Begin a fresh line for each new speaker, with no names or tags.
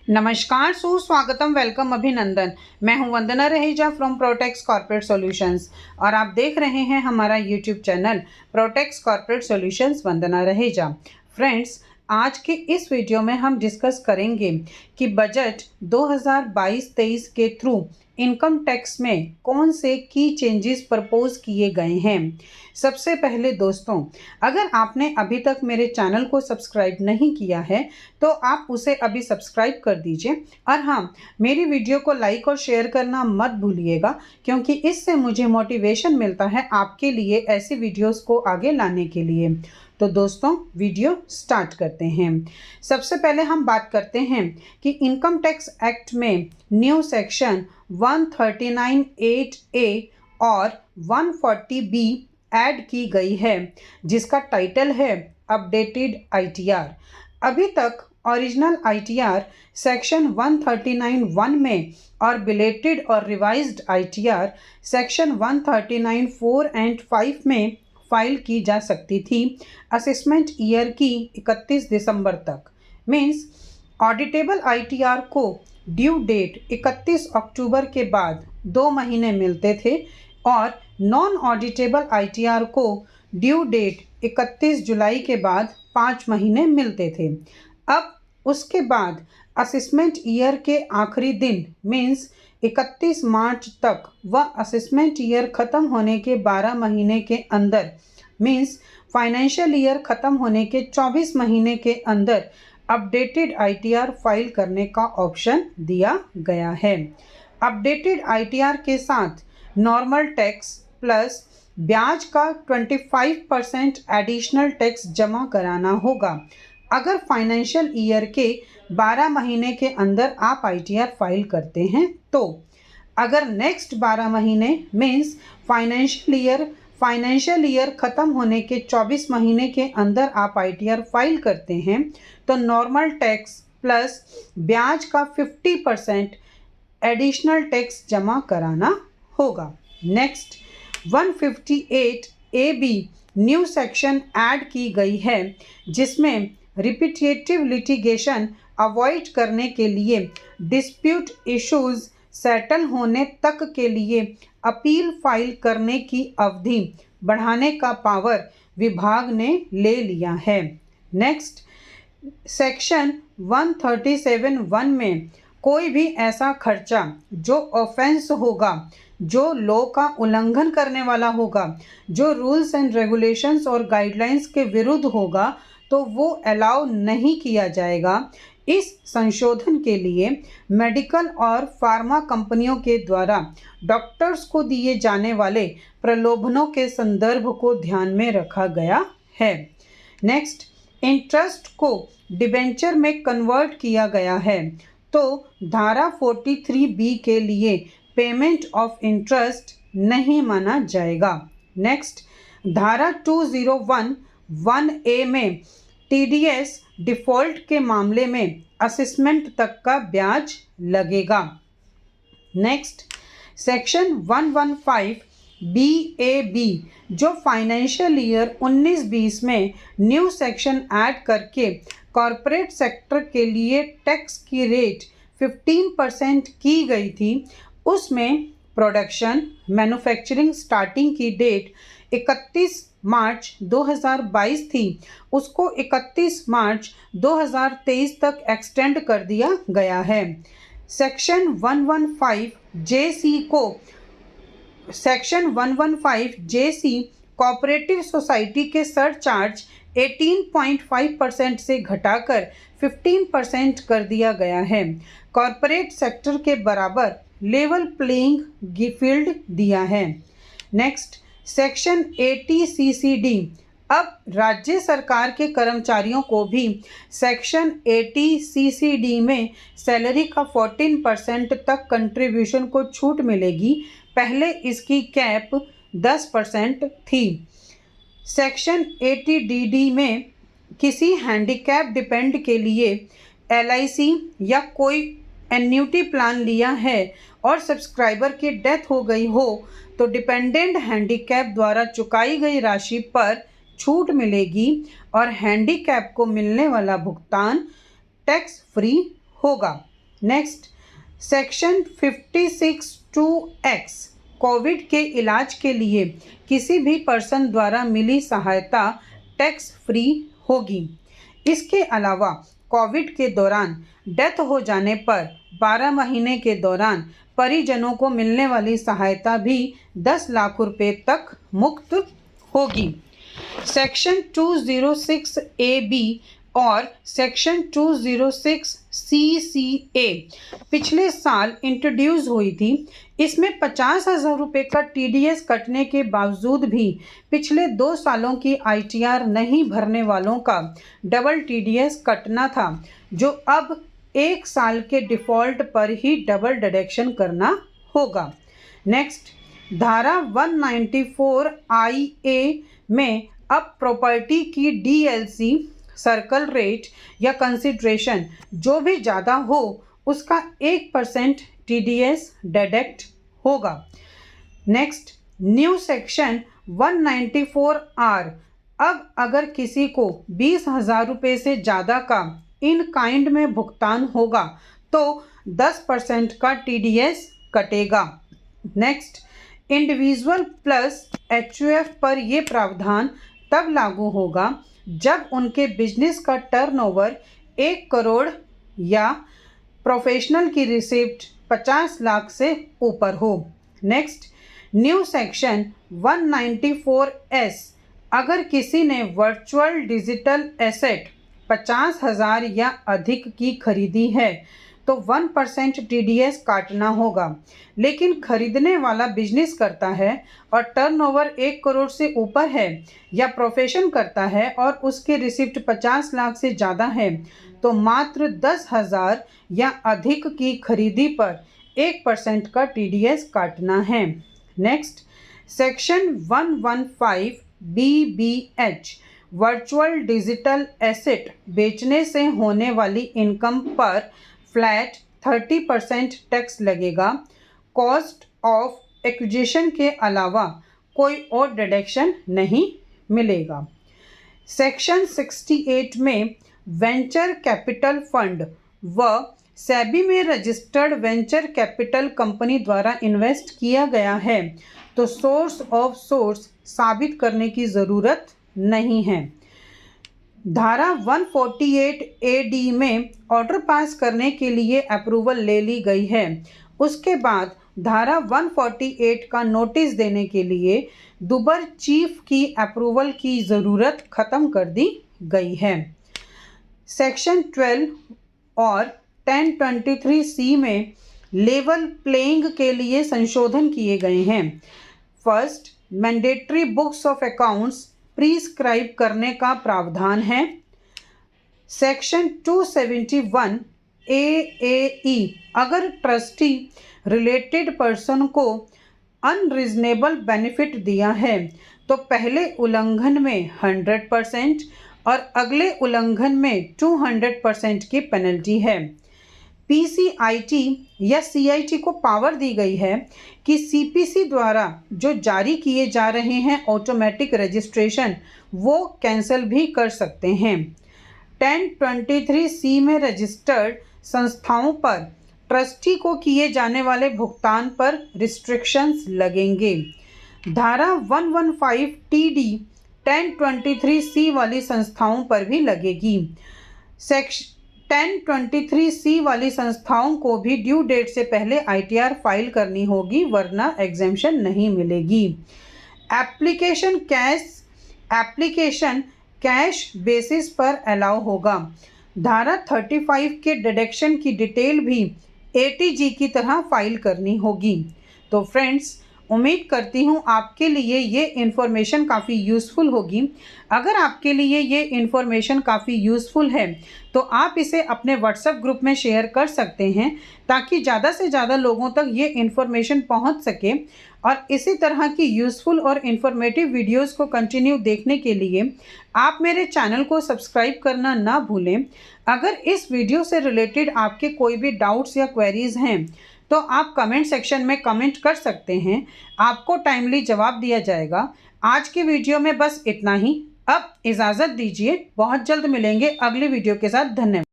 नमस्कार, सुस्वागतम, वेलकम, अभिनंदन। मैं हूं वंदना रहेजा फ्रॉम प्रोटेक्स कॉर्पोरेट सॉल्यूशंस और आप देख रहे हैं हमारा यूट्यूब चैनल प्रोटेक्स कॉर्पोरेट सॉल्यूशंस वंदना रहेजा। फ्रेंड्स, आज के इस वीडियो में हम डिस्कस करेंगे कि बजट 2022-23 के थ्रू इनकम टैक्स में कौन से की चेंजेस प्रपोज किए गए हैं। सबसे पहले दोस्तों, अगर आपने अभी तक मेरे चैनल को सब्सक्राइब नहीं किया है तो आप उसे अभी सब्सक्राइब कर दीजिए और हाँ, मेरी वीडियो को लाइक और शेयर करना मत भूलिएगा, क्योंकि इससे मुझे मोटिवेशन मिलता है आपके लिए ऐसी वीडियोस को आगे लाने के लिए। तो दोस्तों, वीडियो स्टार्ट करते हैं। सबसे पहले हम बात करते हैं कि इनकम टैक्स एक्ट में न्यू सेक्शन 139(8)A और 140B ऐड की गई है, जिसका टाइटल है अपडेटेड ITR। अभी तक ओरिजिनल ITR सेक्शन 139(1) में और बिलेटेड और रिवाइज्ड ITR सेक्शन 139(4) एंड 5 में फाइल की जा सकती थी असेसमेंट ईयर की 31 दिसंबर तक। मीन्स ऑडिटेबल ITR को ड्यू डेट 31 अक्टूबर के बाद 2 महीने मिलते थे और नॉन ऑडिटेबल ITR को ड्यू डेट 31 जुलाई के बाद 5 महीने मिलते थे। अब उसके बाद असेसमेंट ईयर के आखिरी दिन मीन्स 31 मार्च तक व असेसमेंट ईयर ख़त्म होने के 12 महीने के अंदर मीन्स फाइनेंशियल ईयर ख़त्म होने के 24 महीने के अंदर अपडेटेड ITR फाइल करने का ऑप्शन दिया गया है। अपडेटेड ITR के साथ नॉर्मल टैक्स प्लस ब्याज का 25% एडिशनल टैक्स जमा कराना होगा अगर फाइनेंशियल ईयर के 12 महीने के अंदर आप ITR फाइल करते हैं तो। अगर नेक्स्ट 12 महीने मीन्स फाइनेंशियल ईयर ख़त्म होने के 24 महीने के अंदर आप ITR फाइल करते हैं तो नॉर्मल टैक्स प्लस ब्याज का 50% एडिशनल टैक्स जमा कराना होगा। Next 158AB new section add की गई है, जिसमें रिपीटेटिव लिटिगेशन अवॉइड करने के लिए डिस्प्यूट इश्यूज सेटल होने तक के लिए अपील फाइल करने की अवधि बढ़ाने का पावर विभाग ने ले लिया है। नेक्स्ट सेक्शन 137(1) में कोई भी ऐसा खर्चा जो ऑफेंस होगा, जो लॉ का उल्लंघन करने वाला होगा, जो रूल्स एंड रेगुलेशंस और गाइडलाइंस के विरुद्ध होगा, तो वो अलाउ नहीं किया जाएगा। इस संशोधन के लिए मेडिकल और फार्मा कंपनियों के द्वारा डॉक्टर्स को दिए जाने वाले प्रलोभनों के संदर्भ को ध्यान में रखा गया है। नेक्स्ट, इंटरेस्ट को डिबेंचर में कन्वर्ट किया गया है, तो धारा 43B के लिए पेमेंट ऑफ इंटरेस्ट नहीं माना जाएगा। नेक्स्ट, धारा 201(1)A में TDS डिफ़ॉल्ट के मामले में असेसमेंट तक का ब्याज लगेगा। नेक्स्ट, सेक्शन 115BAB जो फाइनेंशियल ईयर 19-20 में न्यू सेक्शन ऐड करके कॉरपोरेट सेक्टर के लिए टैक्स की रेट 15% की गई थी, उसमें प्रोडक्शन मैन्युफैक्चरिंग स्टार्टिंग की डेट 31 मार्च 2022 थी, उसको 31 मार्च 2023 तक एक्सटेंड कर दिया गया है। सेक्शन 115JC कोऑपरेटिव सोसाइटी के सरचार्ज 18.5% से घटाकर 15% कर दिया गया है। कॉरपोरेट सेक्टर के बराबर लेवल प्लेइंग फील्ड दिया है। नेक्स्ट, सेक्शन 80CCD अब राज्य सरकार के कर्मचारियों को भी सेक्शन 80CCD में सैलरी का 14% तक कंट्रीब्यूशन को छूट मिलेगी। पहले इसकी कैप 10% थी। सेक्शन 80DD में किसी हैंडीकैप डिपेंड के लिए LIC या कोई एन्युटी प्लान लिया है और सब्सक्राइबर की डेथ हो गई हो तो डिपेंडेंट हैंडीकैप द्वारा चुकाई गई राशि पर छूट मिलेगी और हैंडीकैप को मिलने वाला भुगतान टैक्स फ्री होगा। नेक्स्ट, सेक्शन 56(2)(x) कोविड के इलाज के लिए किसी भी पर्सन द्वारा मिली सहायता टैक्स फ्री होगी। इसके अलावा कोविड के दौरान डेथ हो जाने पर 12 महीने के दौरान परिजनों को मिलने वाली सहायता भी 10 लाख रुपए तक मुक्त होगी। सेक्शन 206(a)(b) और सेक्शन 206(c)(c)(a) पिछले साल इंट्रोड्यूस हुई थी। इसमें 50,000 रुपये का TDS कटने के बावजूद भी पिछले 2 सालों की ITR नहीं भरने वालों का डबल TDS कटना था, जो अब 1 साल के डिफ़ॉल्ट पर ही डबल डिडक्शन करना होगा। नेक्स्ट, धारा 194(IA) में अब प्रॉपर्टी की DLC, सर्कल रेट या कंसिडरेशन जो भी ज़्यादा हो उसका 1% TDS डिडक्ट होगा। नेक्स्ट, न्यू सेक्शन 194(R) अब अगर किसी को 20,000 रुपये से ज़्यादा का इन काइंड में भुगतान होगा तो 10% का TDS कटेगा। नेक्स्ट, इंडिविजुअल प्लस HUF पर ये प्रावधान तब लागू होगा जब उनके बिजनेस का टर्नओवर 1 करोड़ या प्रोफेशनल की रिसिप्ट 50 लाख से ऊपर हो। नेक्स्ट, न्यू सेक्शन 194(S) अगर किसी ने वर्चुअल डिजिटल एसेट 50,000 या अधिक की खरीदी है तो 1% TDS काटना होगा। लेकिन खरीदने वाला बिजनेस करता है और टर्नओवर 1 करोड़ से ऊपर है या प्रोफेशन करता है और उसके रिसिप्ट 50 लाख से ज़्यादा है तो मात्र 10,000 या अधिक की खरीदी पर 1% का TDS काटना है। Next, section 115(BBH) virtual digital asset बेचने से होने वाली इनकम पर फ्लैट 30% टैक्स लगेगा। कॉस्ट ऑफ एक्विजिशन के अलावा कोई और डिडक्शन नहीं मिलेगा। सेक्शन 68 में वेंचर कैपिटल फंड व सेबी में रजिस्टर्ड वेंचर कैपिटल कंपनी द्वारा इन्वेस्ट किया गया है तो सोर्स ऑफ सोर्स साबित करने की ज़रूरत नहीं है। धारा 148(a)(d) में ऑर्डर पास करने के लिए अप्रूवल ले ली गई है। उसके बाद धारा 148 का नोटिस देने के लिए दुबर चीफ की अप्रूवल की ज़रूरत ख़त्म कर दी गई है। सेक्शन 12 और 1023(c) में लेवल प्लेइंग के लिए संशोधन किए गए हैं। First, mandatory books of accounts prescribe करने का प्रावधान है। सेक्शन 271(a)(e) अगर ट्रस्टी रिलेटेड पर्सन को अनरीजनेबल बेनिफिट दिया है तो पहले उल्लंघन में 100% और अगले उल्लंघन में 200% की पेनल्टी है। PCIT या CIT को पावर दी गई है कि CPC द्वारा जो जारी किए जा रहे हैं ऑटोमेटिक रजिस्ट्रेशन वो कैंसिल भी कर सकते हैं। 1023(c) में रजिस्टर्ड संस्थाओं पर ट्रस्टी को किए जाने वाले भुगतान पर रिस्ट्रिक्शंस लगेंगे। धारा 115(TD) 1023(c) वाली संस्थाओं पर भी लगेगी। सेक्शन 1023(c) वाली संस्थाओं को भी ड्यू डेट से पहले ITR फाइल करनी होगी वरना एग्जेम्पशन नहीं मिलेगी। एप्लीकेशन कैश बेसिस पर अलाउ होगा। धारा 35 के डिडक्शन की डिटेल भी ATG की तरह फाइल करनी होगी। तो फ्रेंड्स, उम्मीद करती हूँ आपके लिए ये इन्फॉर्मेशन काफ़ी यूज़फुल होगी। अगर आपके लिए ये इन्फॉर्मेशन काफ़ी यूज़फुल है तो आप इसे अपने व्हाट्सएप ग्रुप में शेयर कर सकते हैं ताकि ज़्यादा से ज़्यादा लोगों तक ये इन्फॉर्मेशन पहुंच सके। और इसी तरह की यूज़फुल और इन्फॉर्मेटिव वीडियोस को कंटिन्यू देखने के लिए आप मेरे चैनल को सब्सक्राइब करना ना भूलें। अगर इस वीडियो से रिलेटेड आपके कोई भी डाउट्स या क्वेरीज़ हैं तो आप कमेंट सेक्शन में कमेंट कर सकते हैं, आपको टाइमली जवाब दिया जाएगा। आज की वीडियो में बस इतना ही। अब इजाज़त दीजिए, बहुत जल्द मिलेंगे अगले वीडियो के साथ। धन्यवाद।